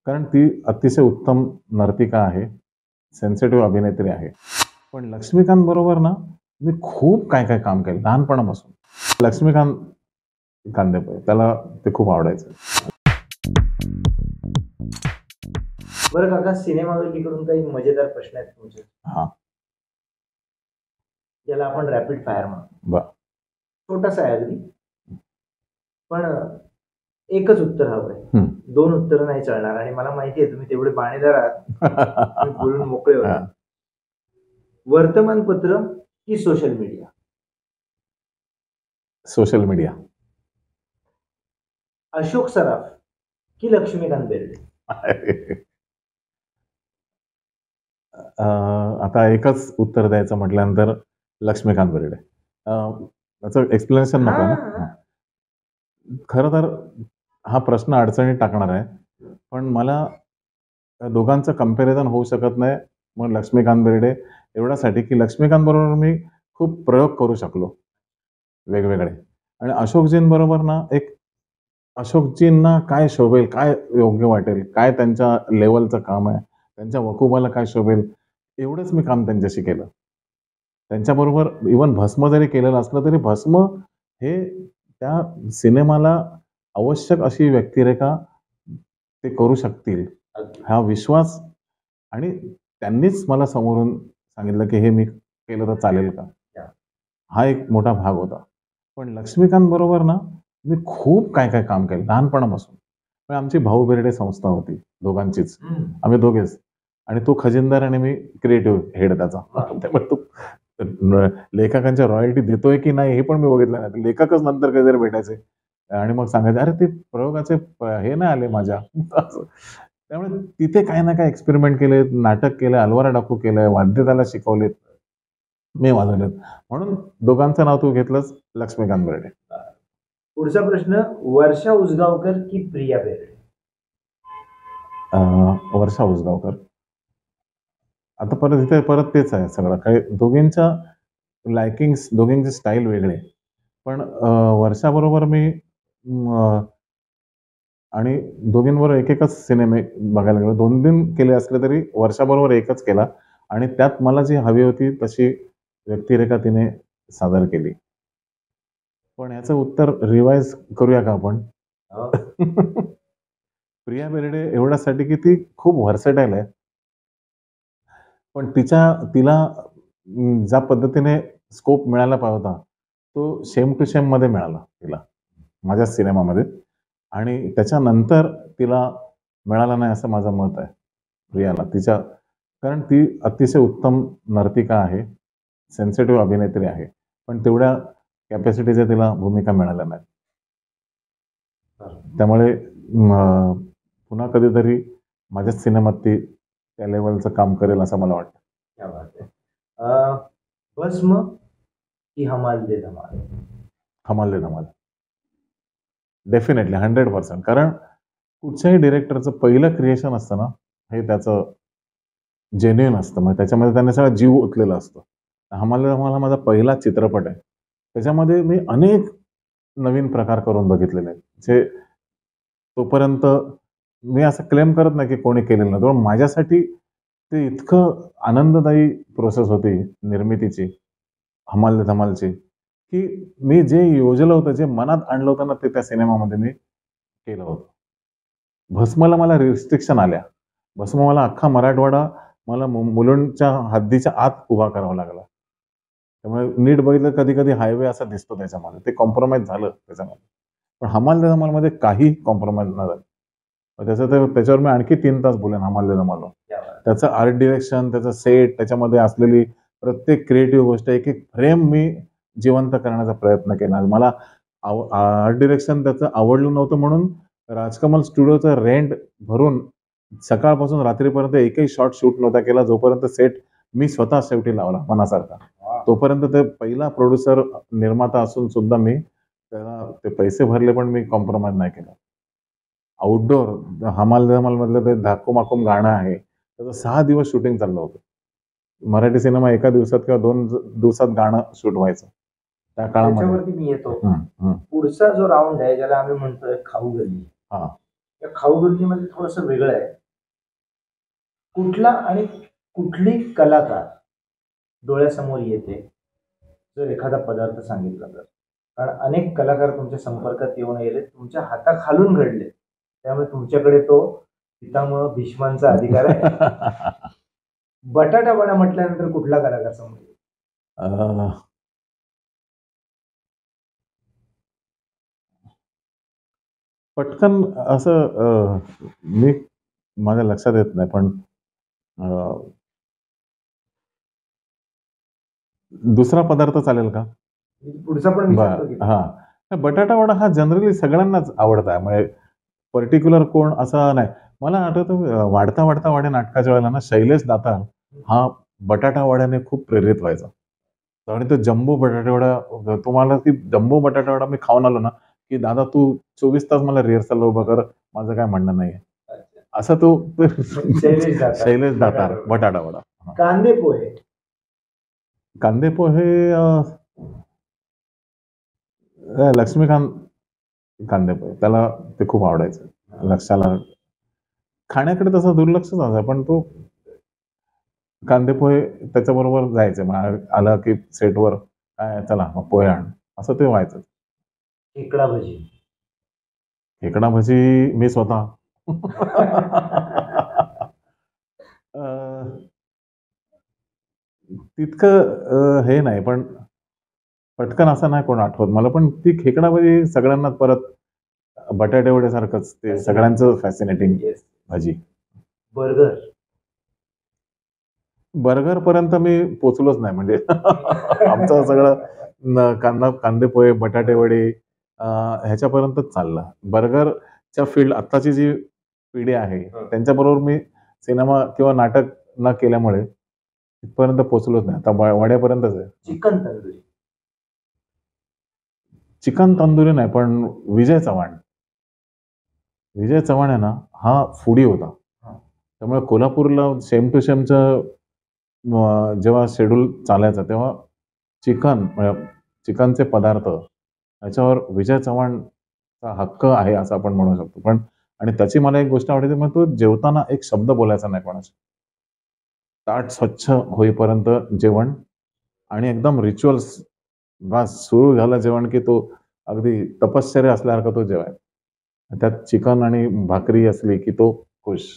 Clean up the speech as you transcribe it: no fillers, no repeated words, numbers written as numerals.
कारण ती अतिशय उत्तम नर्तिका आहे, सेन्सिटिव्ह अभिनेत्री आहे. पण लक्ष्मीकांत बरोबर ना मी खूप काय काय काम केलं लहानपणापासून. लक्ष्मीकांत कांदेपळे त्याला ते खूप आवडायचं. बरं काका, सिनेमावरकडून काही मजेदार प्रश्न आहेत तुमचे, हां. ज्याला आपण रॅपिड फायर म्हणतो. बरं. छोटासा आहे अगदी, पण एकच उत्तर हवंय. 2 उत्तर नाही चालणार आणि मला माहिती आहे तुम्ही तेवढे बाणेदार आहात. तुम्ही बोलून मोकळे होता. वर्तमानपत्र की social media? Social media. Ashok Saraf की लक्ष्मीकांत बेर्डे? आता एकच उत्तर द्यायचं म्हटल्यानंतर लक्ष्मीकांत बेर्डे. त्याचं एक्सप्लेनेशन नको ना. खरं तर हा प्रश्न अडचणीत टाकणार आहे, पण मला दोघांचं कंपॅरिझन होऊ शकत नाही. मग लक्ष्मीकांत बेर्डे एवढ्यासाठी की लक्ष्मीकांत बरोबर मी खूप प्रयोग करू शकलो वेगवेगळे, आणि अशोकजींबरोबर ना एक अशोकजींना काय शोभेल, काय योग्य वाटेल, काय त्यांच्या लेवलचं काम आहे, त्यांच्या वकुबाला काय शोभेल, एवढंच मी काम त्यांच्याशी केलं. त्यांच्याबरोबर इव्हन भस्म जरी केलेलं असलं तरी भस्म हे त्या सिनेमाला आवश्यक अशी व्यक्तिरेखा ते करू शकतील हा विश्वास, आणि त्यांनीच मला समोरून सांगितलं की हे मी केलं तर चालेल का, हा एक मोठा भाग होता. पण लक्ष्मीकांत बरोबर ना मी खूप काय काय काम केलं लहानपणापासून. पण आमची भाऊ बेर्डे संस्था होती, दोघांचीच, आम्ही दोघेच, आणि तो खजिनदार आणि मी क्रिएटिव्ह हेड त्याचा. त्यामुळे तो लेखकांच्या रॉयल्टी देतोय की नाही हे पण मी बघितलं नाही. लेखकच नंतर कधीतरी भेटायचे आणि मग सांगायचे, अरे ते प्रयोगाचे हे नाही आले माझ्या. त्यामुळे तिथे काही ना काही एक्सपेरिमेंट केले, नाटक केलं, अलवारा डाकू केलंय, वाद्य त्याला शिकवलेत, मी वाजवलेत. म्हणून दोघांचं नाव तू घेतलंच, लक्ष्मीकांत बेर्डे. पुढचा प्रश्न, वर्षा उसगावकर की प्रिया बेर्डे? वर्षा उसगावकर. आता परत तेच आहे सगळं काही, दोघींच्या लायकिंग्स, दोघींची स्टाईल वेगळे. पण वर्षाबरोबर मी आणि दोघींबरोबर एकच सिनेमे बघायला गेलो. 2-3 केले असले तरी वर्षाबरोबर एकच केला, आणि त्यात मला जी हवी होती तशी व्यक्तिरेखा तिने सादर केली. पण याचं उत्तर रिवाइज करूया का आपण? प्रिया बेर्डे एवढ्यासाठी की ती खूप व्हर्सेटाईल आहे. पण तिला ज्या पद्धतीने स्कोप मिळायला पाहिजे होता, तो शेम टू शेम मध्ये मिळाला तिला माझ्या सिनेमामध्ये, आणि त्याच्यानंतर तिला मिळाला नाही असं माझं मत आहे प्रियाला. कारण ती अतिशय उत्तम नर्तिका आहे, सेन्सिटिव्ह अभिनेत्री आहे, पण तेवढ्या कॅपॅसिटीच्या तिला भूमिका मिळाल्या नाहीत. त्यामुळे पुन्हा कधीतरी माझ्याच सिनेमात ती त्या लेवलचं काम करेल असं मला वाटतं. क्या बात आहे. भस्म की हमाल दे धमाल? हमाल दे धमाल. डेफिनेटली 100%. कारण कुठच्याही डिरेक्टरचं पहिलं क्रिएशन असतं ना, हे त्याचं जेन्युइन असतं. मग त्याच्यामध्ये त्याने सगळा जीव ओतलेला असतो. हमाल दे धमाल हा माझा पहिला चित्रपट आहे. त्याच्यामध्ये मी अनेक नवीन प्रकार करून बघितलेले आहेत, जे तोपर्यंत मी असं क्लेम करत नाही की कोणी केलेलं नाही. पण माझ्यासाठी ते इतकं आनंददायी प्रोसेस होती निर्मितीची, हमाल दे धमालची, की मी जे योजलं होतं, जे मनात आणलं होतं ना, ते त्या सिनेमामध्ये मी केलं होतं. भस्मला मला रिस्ट्रिक्शन आल्या. भस्म मला अख्खा मराठवाडा मला मुलुंडच्या हद्दीच्या आत उभा करावा लागला. त्यामुळे नीट बघितलं कधी-कधी हायवे असा दिसतो त्याच्यामध्ये. ते कॉम्प्रोमाईज झालं त्याच्यामध्ये. पण हमाल दे धमालमध्ये काही कॉम्प्रोमाईज नाही झालं. त्याच्यावर मी आणखी 3 तास बोलेन हमाल दे धमालवर. त्याचं आर्ट डिरेक्शन, त्याचं सेट, त्याच्यामध्ये असलेली प्रत्येक क्रिएटिव्ह गोष्ट, एक-एक फ्रेम मी जिवंत करण्याचा प्रयत्न केला. मला आर्ट डिरेक्शन त्याचं आवडलं नव्हतं म्हणून राजकमल स्टुडिओचं रेंट भरून सकाळपासून रात्रीपर्यंत एकही शॉट शूट नव्हता केला, जोपर्यंत सेट मी स्वतः शेवटी लावला मनासारखा. तोपर्यंत ते पहिला प्रोड्युसर, निर्माता असून सुद्धा मी त्याला ते पैसे भरले, पण मी कॉम्प्रोमाइज नाही केलं. आउटडोर हमाल दे धमाल मधलं ते धाकूमाकूम गाणं आहे, त्याचं 6 दिवस शूटिंग चाललं होतं. मराठी सिनेमा एका दिवसात किंवा 2 दिवसात गाणं शूट व्हायचं त्या काळामध्ये. त्याच्यावरती मी येतो. पुढचा जो राऊंड आहे, ज्याला आम्ही म्हणतोय खाऊ गल्ली. या खाऊगल्लीमध्ये थोडंसं वेगळं आहे. कुठला आणि कुठली कलाकार डोळ्यासमोर येते जर एखादा पदार्थ सांगितला तर? कारण अनेक कलाकार तुमच्या संपर्कात येऊन गेले, तुमच्या हाताखालून घडले. त्यामुळे तुमच्याकडे तो पितामह भीष्मांचा अधिकार आहे. बटाटा वडा म्हटल्यानंतर कुठला कलाकार समोर येतो? अ, पटकन असं मी माझ्या लक्षात येत नाही, पण अ, दुसरा पदार्थ चालेल का? पुढचा पण विचारतो की. हां. बटाटा वडा हा जनरली सगळ्यांनाच आवडता आहे. म्हणजे पर्टिक्युलर कोण असं नाही. मला आठवतं वाढता वाढता वाढे नाटकाच्या वेळेला ना शैलेश दातार हा बटाटा वड्याने खूप प्रेरित व्हायचा. आणि तो जम्बो बटाटा वडा तुम्हाला ती जम्बो बटाटा वडा मी खाऊन आलो ना, की "दादा तू 24 तास मला रिहर्सलला उभं कर, माझं काही म्हणणं नाहीये." अच्छा. असा तो शैलेश दातार. शैलेश दातार बटाटा वडा. हां. कांदे पोहे. कांदे पोहे लक्ष्मीकांत कांदे पोहे. त्याला ते खूप आवडायचं. लक्षाला खाण्याकडे तसं दुर्लक्ष असायचं, पण तो कांदे पोहे त्याच्याबरोबर जायचे. मग आला की सेटवर काय चला मग पोहे आण. असं ते व्हायचं. खेकडा भजी. खेकडा भजी मी स्वतः. अ, तितकं हे नाही, पण पटकन असं नाही कोण आठवत मला. पण ती खेकडा भजी सगळ्यांनाच परत बटाटे वड्यासारखंच ते सगळ्यांचं फॅसिनेटिंग येस. भाजी. बर्गर. बर्गरपर्यंत मी पोहोचलोच नाही. म्हणजे आमचं सगळं कांदे पोहे, बटाटे वडे ह्याच्यापर्यंतच चाललं. बर्गरच्या फील्ड आत्ताची जी पिढी आहे, त्यांच्याबरोबर मी सिनेमा किंवा नाटक न केल्यामुळे तिथपर्यंत पोहोचलोच नाही. आता वड्यापर्यंतच आहे. चिकन तंदुरी. चिकन तंदुरी नाही, पण विजय चव्हाण. विजय चव्हाण आहे ना, हा फूडी होता. त्यामुळे कोल्हापूरला सेम टू सेमचं जेव्हा शेड्यूल चालायचं, तेव्हा म्हणजे चिकनचे पदार्थ याच्यावर विजय चव्हाणचा हक्क आहे असं आपण म्हणू शकतो. पण आणि त्याची मला एक गोष्ट आवडते, मग तो जेवताना एक शब्द बोलायचा नाही कोणाशी. ताट स्वच्छ होईपर्यंत जेवण आणि एकदम रिच्युअल्स बस सुरू झालं जेवण, की तो अगदी तपश्चर्या असल्यासारखा तो जेवायचा. त्यात चिकन आणि भाकरी असली, की तो खुश.